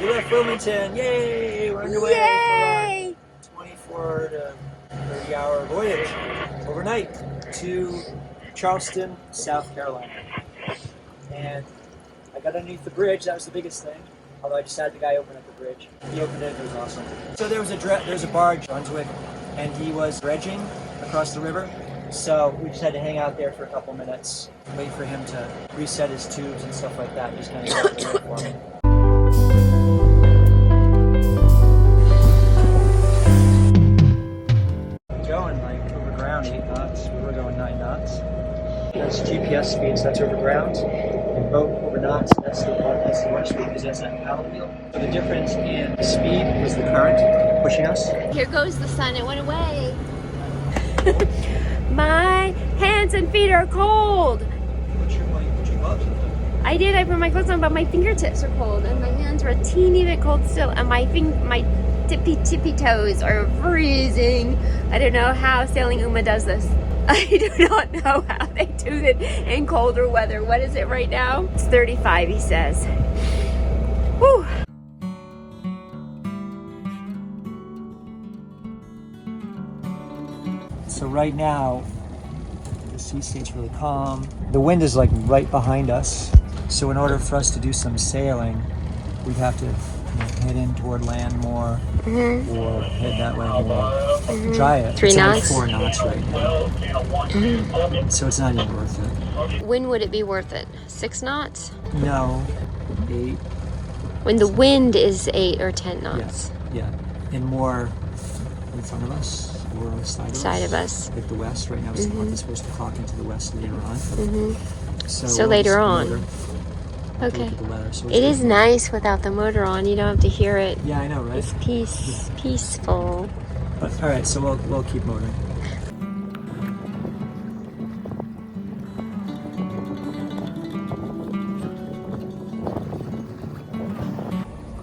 We left Wilmington. Yay! We're underway for our 24 to 30-hour voyage overnight to Charleston, South Carolina. And I got underneath the bridge. That was the biggest thing. Although I just had the guy open up the bridge. He opened it. It was awesome. So there was a barge, Brunswick, and he was dredging across the river. So we just had to hang out there for a couple minutes, wait for him to reset his tubes and stuff like that. Just kind of got the for me. Going like over ground 8 knots. We were going 9 knots. That's GPS speed, so that's over ground. And boat over knots, that's the water speed, because that's that paddle wheel. So the difference in speed was the current pushing us. Here goes the sun, it went away. My hands and feet are cold. Put your gloves on. I did, I put my clothes on, but my fingertips are cold and my hands are a teeny bit cold still, and my tippy toes are freezing. I don't know how Sailing Uma does this. I do not know how they do it in colder weather. What is it right now? It's 35, he says. Whew. So right now, the sea state's really calm. The wind is like right behind us. So in order for us to do some sailing, we'd have to head in toward land more, or head that way more. Try it. 3 it's knots? Only 4 knots right now. So it's not even worth it. When would it be worth it? 6 knots? No, 8. When the wind is 8 or 10 knots? Yeah. And more in front of us, or on the side of us. Like the west. Right now it's supposed to clock into the west later on. So later on. Okay. So it is nice without the motor on. You don't have to hear it. Yeah, I know, right? It's peaceful. But, all right, so we'll keep motoring.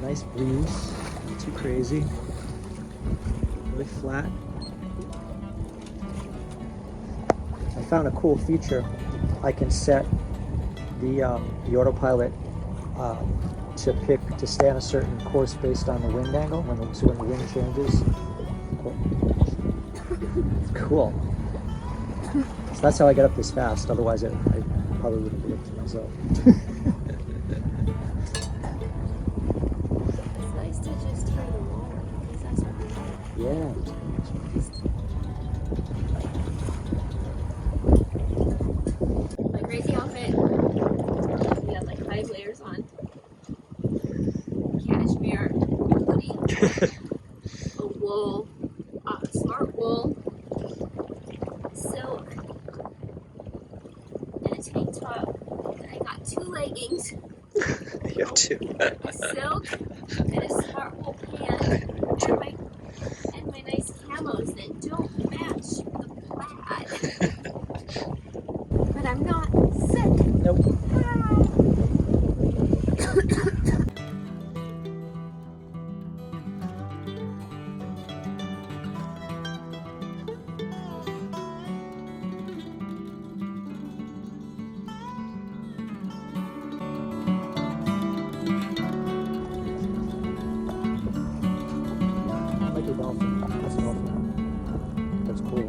Nice breeze. Not too crazy. Really flat. I found a cool feature. I can set the autopilot to stay on a certain course based on the wind angle. When the wind changes, cool. So that's how I get up this fast. Otherwise, I probably wouldn't be able to myself. It's nice to just hear the water, because that's what we Yeah. My crazy outfit. We have like 5 layers on. Cashmere hoodie. A wool, smart wool, silk, and a tank top. And I got 2 leggings. You have 2. A silk and a smart wool pant. And my nice camos that don't match the plaid. But I'm not sick. Nope. Like a dolphin. That's a dolphin. That's cool.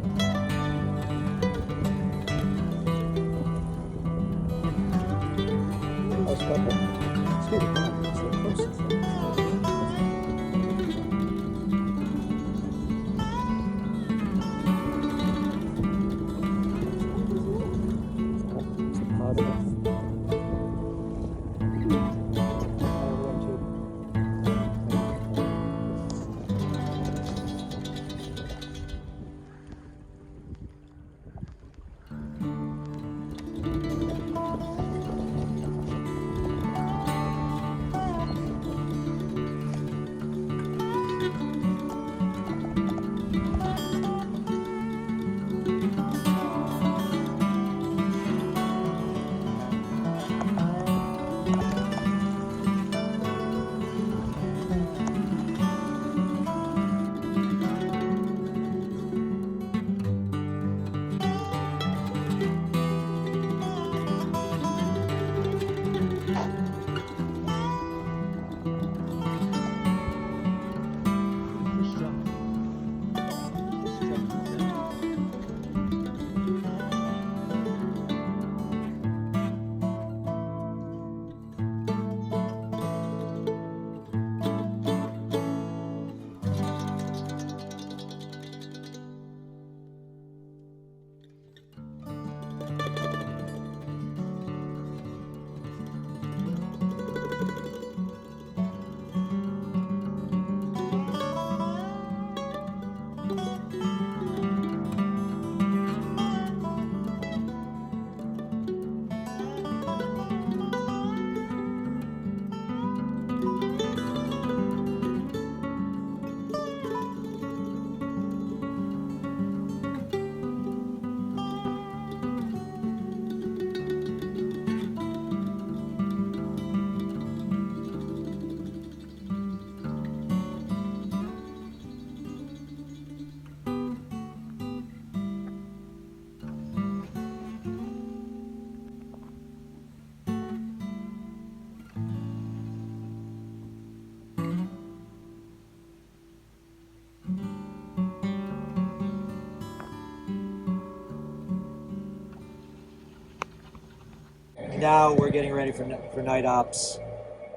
now we're getting ready for night ops.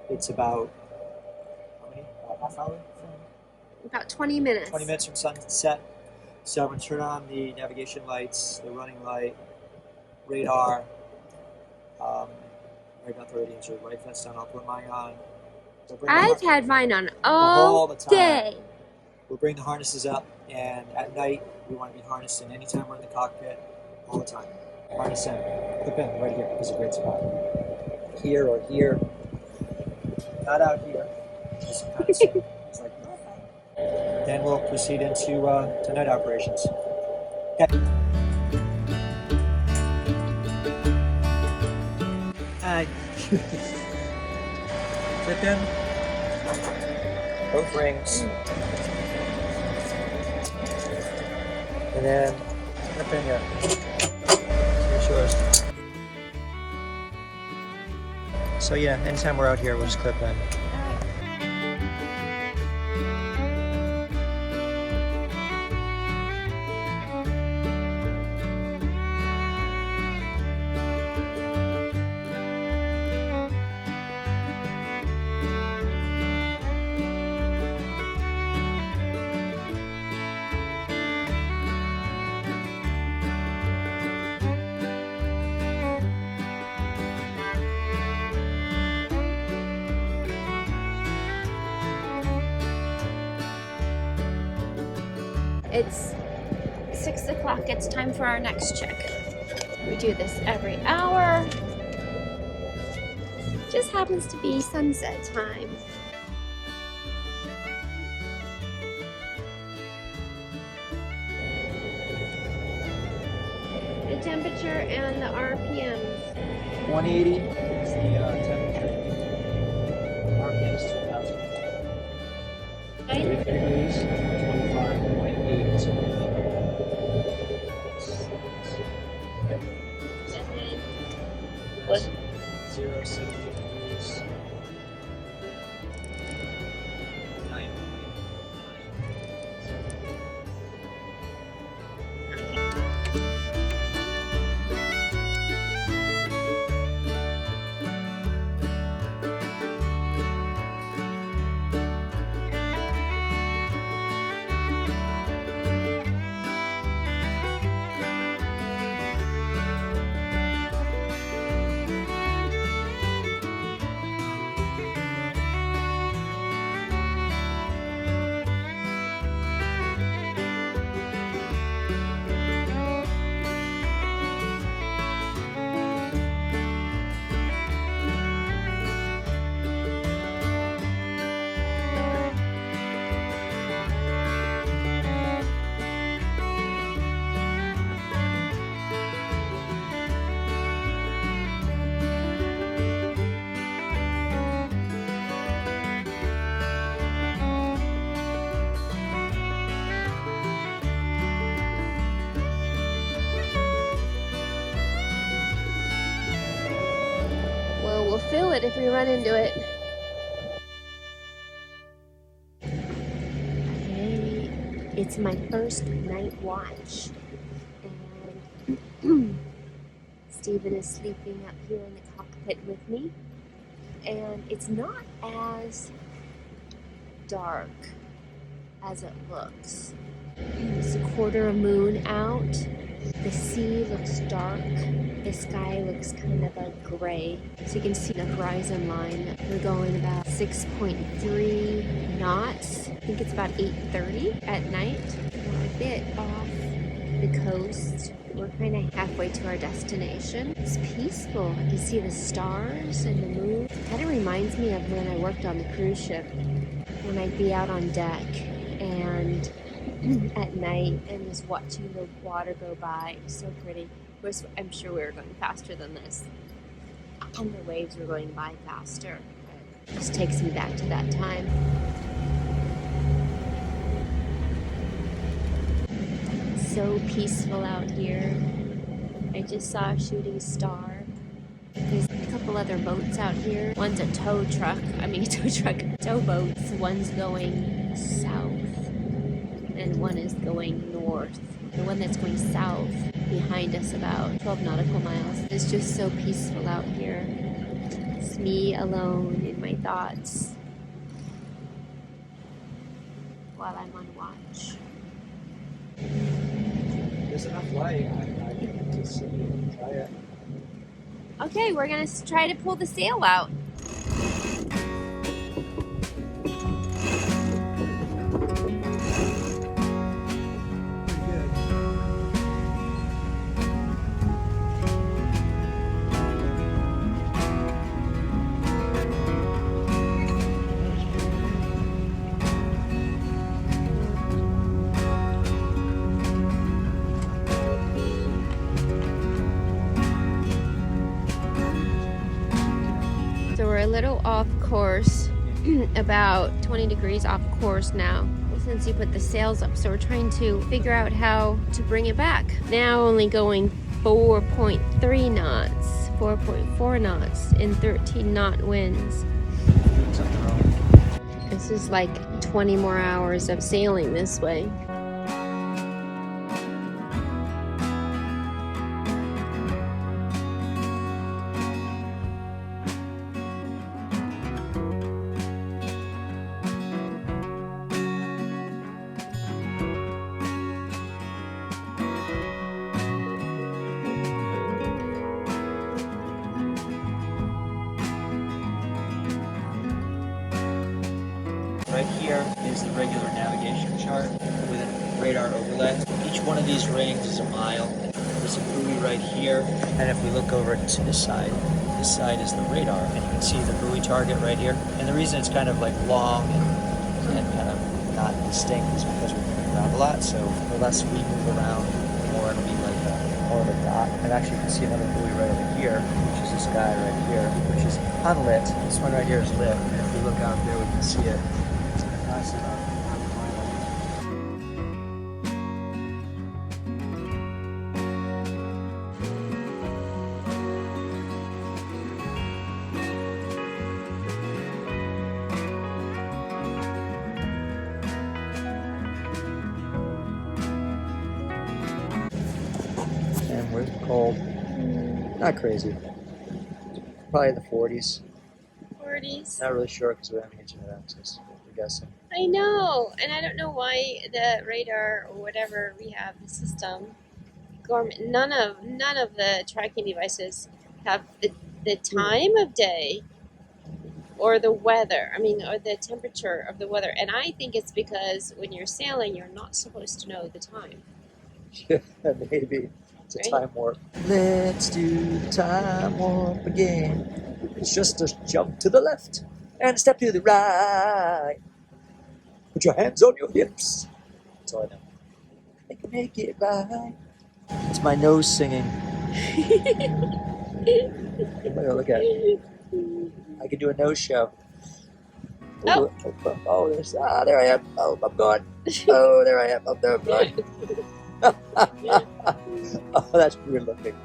It's about how many? About half hour from About 20 minutes. 20 minutes from sunset. So I'm going to turn on the navigation lights, the running light, radar. Right now the radios are right. That's done. I'll put mine on. I've had mine on all the time. day. We'll bring the harnesses up, and at night we want to be harnessed in anytime we're in the cockpit, all the time. Harness in, clip in, right here is a great spot. Here or here, not out here. Just kind of sitting. It's like, okay. Then we'll proceed into to night operations. Okay. Clip in, both rings, and then clip in here. Here's yours. So yeah, anytime we're out here, we'll just clip in. It's 6 o'clock. It's time for our next check. We do this every hour. Just happens to be sunset time. The temperature and the RPMs. 180 is the temperature. RPM is 2,000. 30 degrees, 25.8. What? 0, 70 degrees. 9. We'll feel it if we run into it. Hey, it's my first night watch. And Stephen is sleeping up here in the cockpit with me. And it's not as dark as it looks. It's a quarter of moon out. The sea looks dark. The sky looks kind of a gray. So you can see the horizon line. We're going about 6.3 knots. I think it's about 8:30 at night. We're a bit off the coast. We're kind of halfway to our destination. It's peaceful. I can see the stars and the moon. It kind of reminds me of when I worked on the cruise ship. When I'd be out on deck and at night and just watching the water go by. So pretty. Of course, I'm sure we were going faster than this. And the waves were going by faster. It just takes me back to that time. So peaceful out here. I just saw a shooting star. There's a couple other boats out here. One's a tow boats. One's going south and one is going north. The one that's going south behind us about 12 nautical miles. It's just so peaceful out here. It's me alone in my thoughts while I'm on watch. There's enough light. I can just try it. Okay, we're gonna try to pull the sail out. So we're a little off course, about 20 degrees off course now since you put the sails up. So we're trying to figure out how to bring it back. Now only going 4.3 knots, 4.4 knots in 13 knot winds. This is like 20 more hours of sailing this way. Right here is the regular navigation chart with a radar overlay. Each one of these rings is a mile. There's a buoy right here, and if we look over to this side is the radar, and you can see the buoy target right here. And the reason it's kind of like long and kind of not distinct is because we're moving around a lot. So the less we move around, the more it'll be like more of a dot. And actually, you can see another buoy right over here, which is this guy right here, which is unlit. This one right here is lit, and if we look out there, we can see it. It's about half a mile. And we're cold. Not crazy. Probably in the 40s. 40s. Not really sure because we haven't internet access. We're guessing. I know, and I don't know why the radar or whatever we have the system. None of the tracking devices have the time of day or the weather. I mean, or the temperature of the weather. And I think it's because when you're sailing, you're not supposed to know the time. Yeah, maybe. It's a Right? time warp. Let's do the time warp again. It's just a jump to the left and a step to the right. Put your hands on your hips. That's all I know. I can make it right. It's my nose singing. Look at it. I could do a nose show. Oh. Oh, there I am. Oh, I'm gone. Oh, there I am. Oh, there I'm gone. Oh, that's weird looking.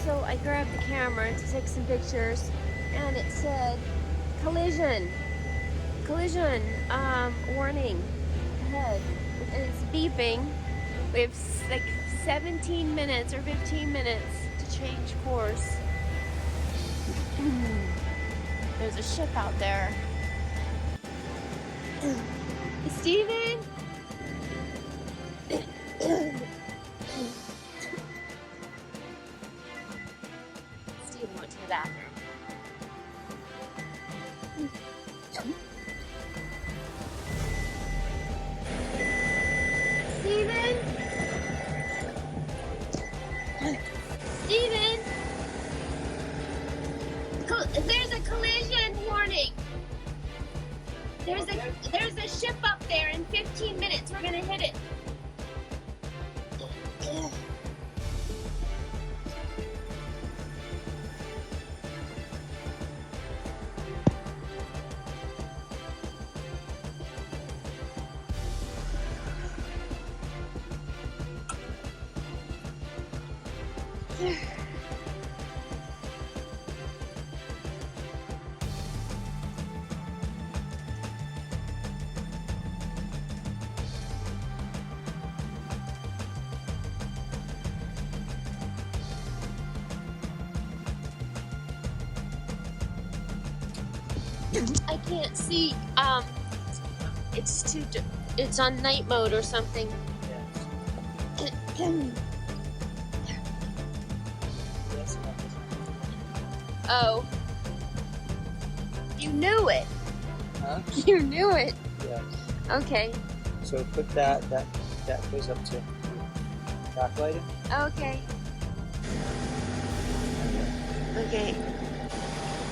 So I grabbed the camera to take some pictures, and it said collision warning ahead, and it's beeping. We have like 17 minutes or 15 minutes to change course. There's a ship out there. Steven? Steven went to the bathroom. Steven? Steven? There's a collision warning. There's a ship up there in 15 minutes. We're gonna hit it. I can't see. It's on night mode or something. Oh. You knew it. Huh? You knew it. Yes. Okay. So put that goes up to backlighting. Okay. Okay.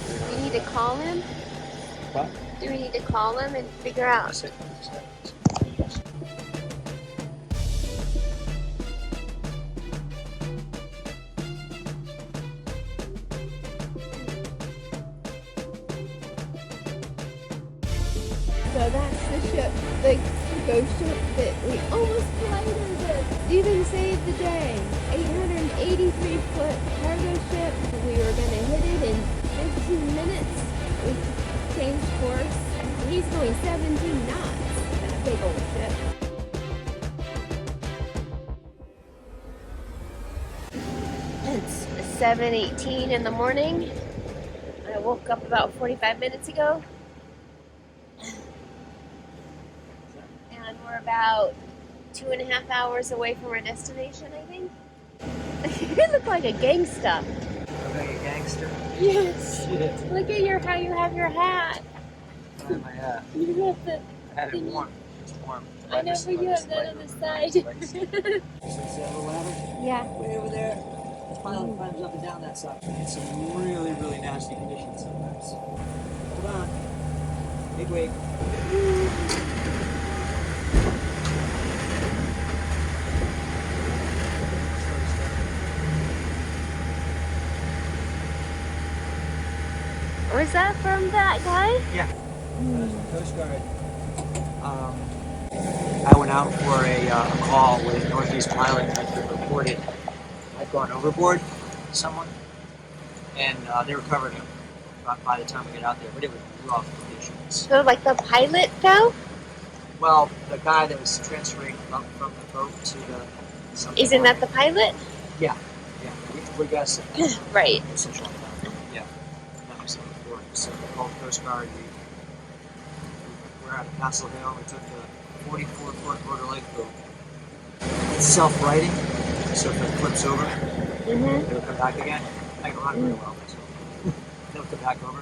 Do we need to call him? What? Do we need to call him and figure out? So that's the ship, the ghost ship that we almost collided. Even saved the day. 883-foot cargo ship. We were gonna hit it in 15 minutes. We changed course. He's going 17 knots. That big old ship. It's 7:18 in the morning. I woke up about 45 minutes ago. And we're about 2.5 hours away from our destination, I think. You look like a gangsta. Look like a gangster. Yes. Shit. Look at how you have your hat. I have my hat. You have the. I had it warm. It's warm. I know, but you have that on the side. So see that little ladder? Yeah. Way over there. The pilot climbs up and down that side. It's some really, really nasty conditions sometimes. Hold on. Big wake. Was that from that guy? Yeah. Coast Guard. I went out for a call with a Northeast pilot that reported I'd gone overboard with someone, and they recovered him by the time we got out there, but it was rough conditions. So, like the pilot though? Well, the guy that was transferring up from the boat to the... Isn't that the pilot? Yeah. We got some... Right. Essential. Yeah. That was the report. So we called Coast Guard. We're out of Castle Hill. We took the 44-foot Border Lake boat. It's self-righting, so if it flips over, it'll come back again. I can run really well, so it'll come back over.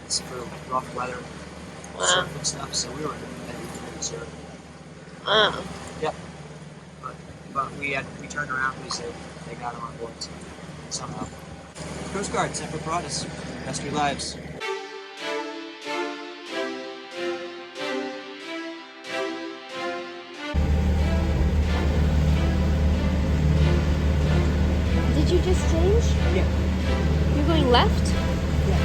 It's for rough weather, surf and stuff, so we were in heavy surf. Wow. Yep. But we turned around because they got him on board somehow. Coast Guard, Semper Paratus, rescue lives. Did you just change? Yeah. You're going left? Yeah.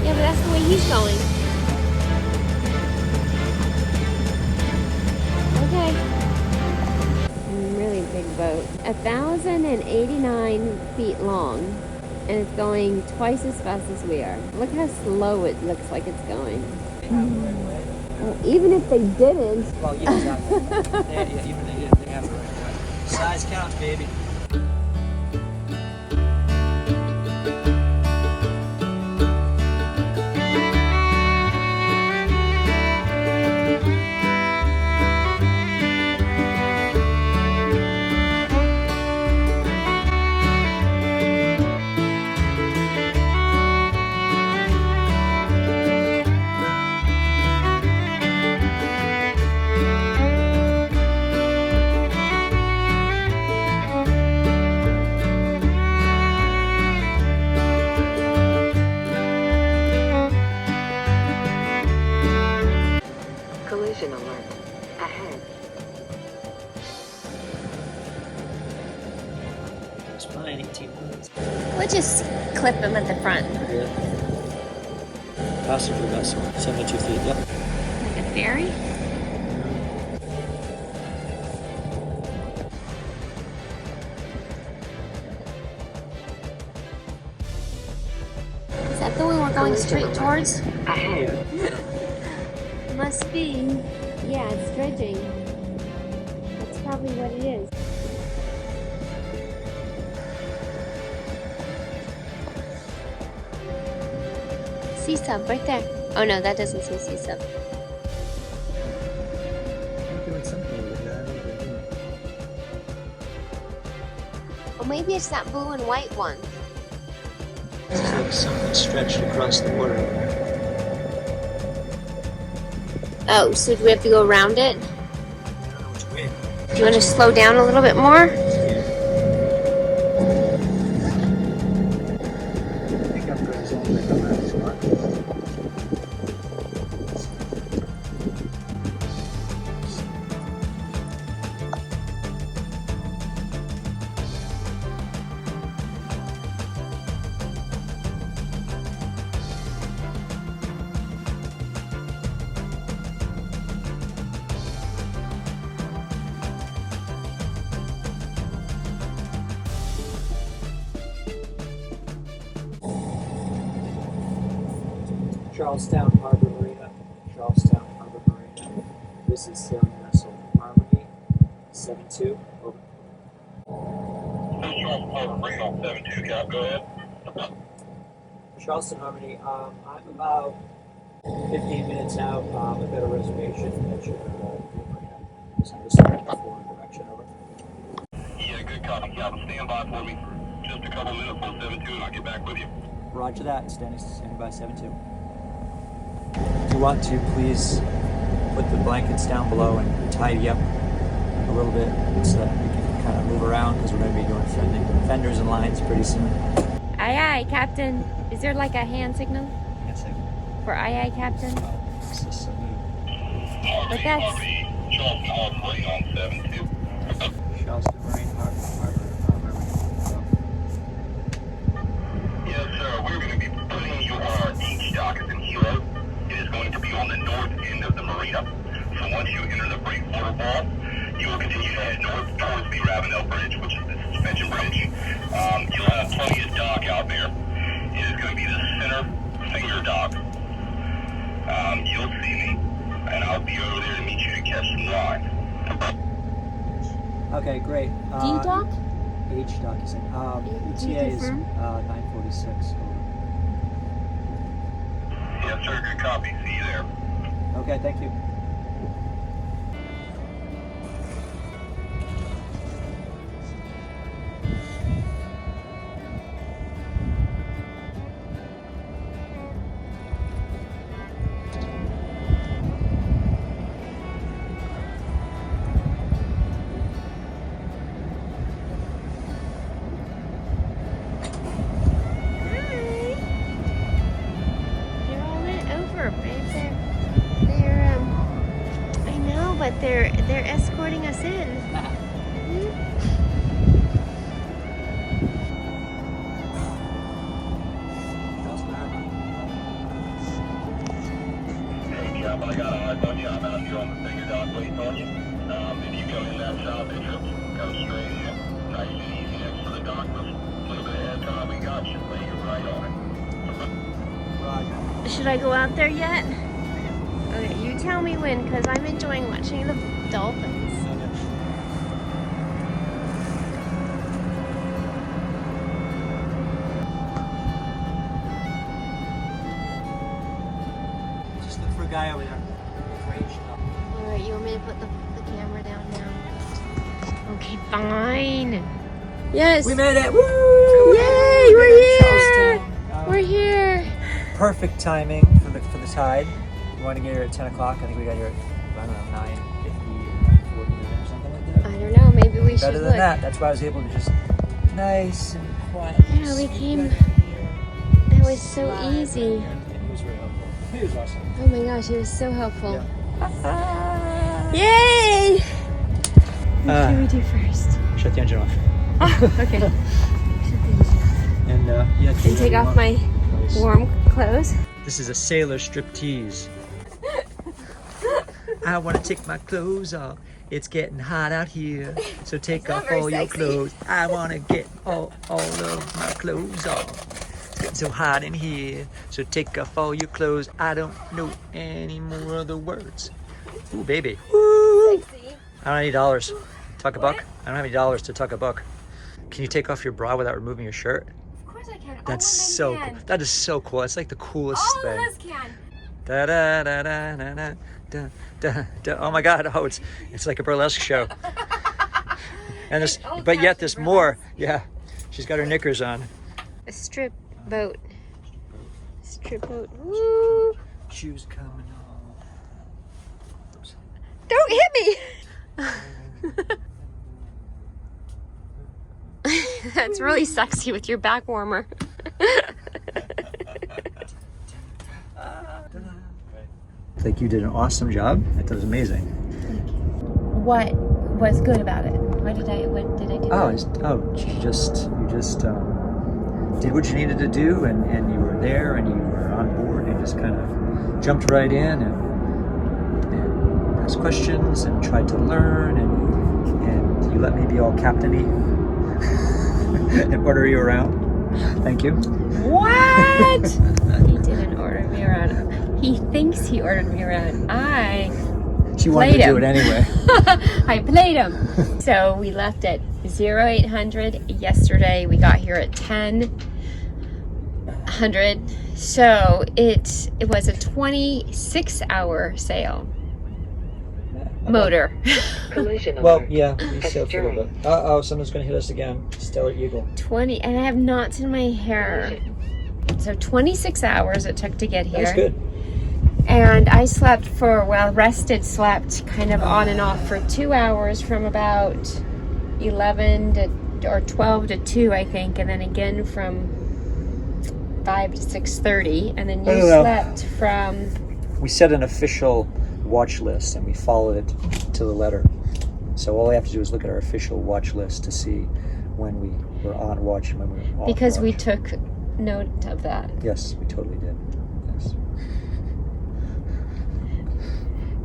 Yeah, but that's the way he's going. Okay. Really big boat. 1,089 feet long. And it's going twice as fast as we are. Look how slow it looks like it's going. Well, even if they didn't. Well, yeah, exactly. Even if they didn't, they have the right way. Size counts, baby. Collision alert. Ahead. It's fine, 18 minutes. We'll just clip him at the front. Yeah. Passenger vessel, 72 feet, yep. Like a ferry? going straight towards? Yeah. Must be. Yeah, it's dredging. That's probably what it is. Sea sub right there. Oh no, that doesn't say sea sub. Doing something with that. Or maybe it's that blue and white one. It's like something stretched across the water. Oh, so do we have to go around it? I don't know which way. Do you want to slow down a little bit more? I think I'm going as long as I come out of this mark. Charlestown Harbor Marina. Charlestown Harbor Marina. This is sailing vessel Harmony 72. Over. Charleston Harbor Marina 72, Cap, go ahead. Charleston Harmony. I'm about 15 minutes out. I've got a reservation at your marina. So I'm just looking for direction over. Yeah, good copy, Cap. Stand by for me. Just a couple minutes on 72 and I'll get back with you. Roger that. Standing by 72. If you want to, please put the blankets down below and tidy up a little bit so that we can kind of move around because we're going to be doing fenders and lines pretty soon. Aye aye, Captain. Is there like a hand signal Yes, for aye aye, Captain? it's just so neat. But that's... Charleston Harbor Marina on 72. Charleston Marine Harbor. Yes, sir. We're going to be putting you on our beach dock in Hilo. It is going to be on the north end of the marina. So once you enter the breakwater ball, you will continue to head north towards the Ravenel Bridge, which is the suspension bridge. You'll have plenty of dock out there. It is going to be the center finger dock. You'll see me, and I'll be over there to meet you to catch some line. Okay, great. D dock? H dock, you said. ETA is 9:46. Yes, sir. Good copy. See you there. Okay, thank you. They're all in over, babe. I know, but they're escorting us in. Hey, Cap, I got eyes on you. I'm out here on the finger dock waiting on you. If you go in that south entrance, go straight in. Nice and easy next to the dock. With a little bit of head time, we got you. Lay you right on it. Roger. Should I go out there yet? Okay, you tell me when, because I'm enjoying watching the dolphins. Just look for a guy over there. Alright, you want me to put the camera down now? Okay, fine. Yes! We made it! Woo! Yay! We're here! Charlestown. We're here! Perfect timing for the tide. We wanted to get here at 10 o'clock. I think we got here at, I don't know, 9:50, 49 or something like that. I don't know, maybe we should Better than look. that. That's why I was able to just nice and quiet. Yeah, we came. That was so easy. And he was very helpful. He was awesome. Oh my gosh, he was so helpful. Yeah. Yay! What should we do first? Shut the engine off. Oh, okay. And yeah, And take off my warm clothes. This is a sailor striptease. I want to take my clothes off. It's getting hot out here, so take off all your clothes. I want to get all of my clothes off. So hot in here. So take off all your clothes. I don't know any more of the words. Ooh, baby. Woo. Sexy. I don't have any dollars. Tuck a What? buck. I don't have any dollars to tuck a buck. Can you take off your bra without removing your shirt? Of course I can. That's All so women cool. can. That is so cool. It's like the coolest All thing. of us can. Da da da da da da da da da. Oh my God! Oh, it's like a burlesque show. And there's, Old but yet fashioned there's more. Yeah, she's got her knickers on. A strip boat. Strip boat. Woo! Shoes coming on. Don't hit me! That's really sexy with your back warmer. I think you did an awesome job. That was amazing. What was good about it? What did I do? You just did what you needed to do, and you were there, and you were on board. You just kind of jumped right in and asked questions and tried to learn, and you let me be all captainy and order you around. Thank you. What? He didn't order me around. He thinks he ordered me around. She wanted to Played do him. it anyway. I played him. So we left at 0800 yesterday. We got here at 1000. So it was a 26-hour sail. Motor. Well, yeah, we sailed for a little bit. Uh-oh, someone's going to hit us again. Stellar Eagle. 20, and I have knots in my hair. So 26 hours it took to get here. That's good. And I slept slept kind of on and off for 2 hours from about 11 or 12 to 2, I think. And then again from 5 to 6:30. And then you slept from... We set an official watch list and we followed it to the letter. So all we have to do is look at our official watch list to see when we were on watch and when we were off Because watch. we took note of that. Yes, we totally did. Yes.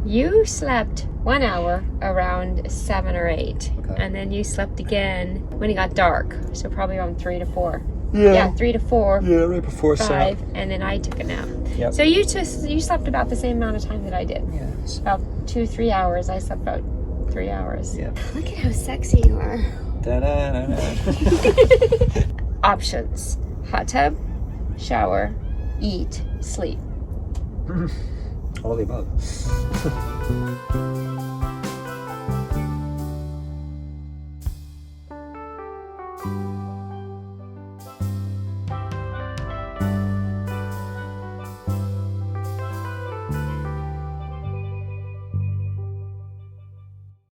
You slept 1 hour around 7 or 8. Okay. And then you slept again when it got dark. So probably around 3 to 4. Yeah. Yeah, 3 to 4. Yeah, right before 5, and then I took a nap. Yep. So you slept about the same amount of time that I did. Yes. About 2-3 hours. I slept about 3 hours. Yeah. Look at how sexy you are. Da-da-da-da. Options: hot tub, shower, eat, sleep. All of the above.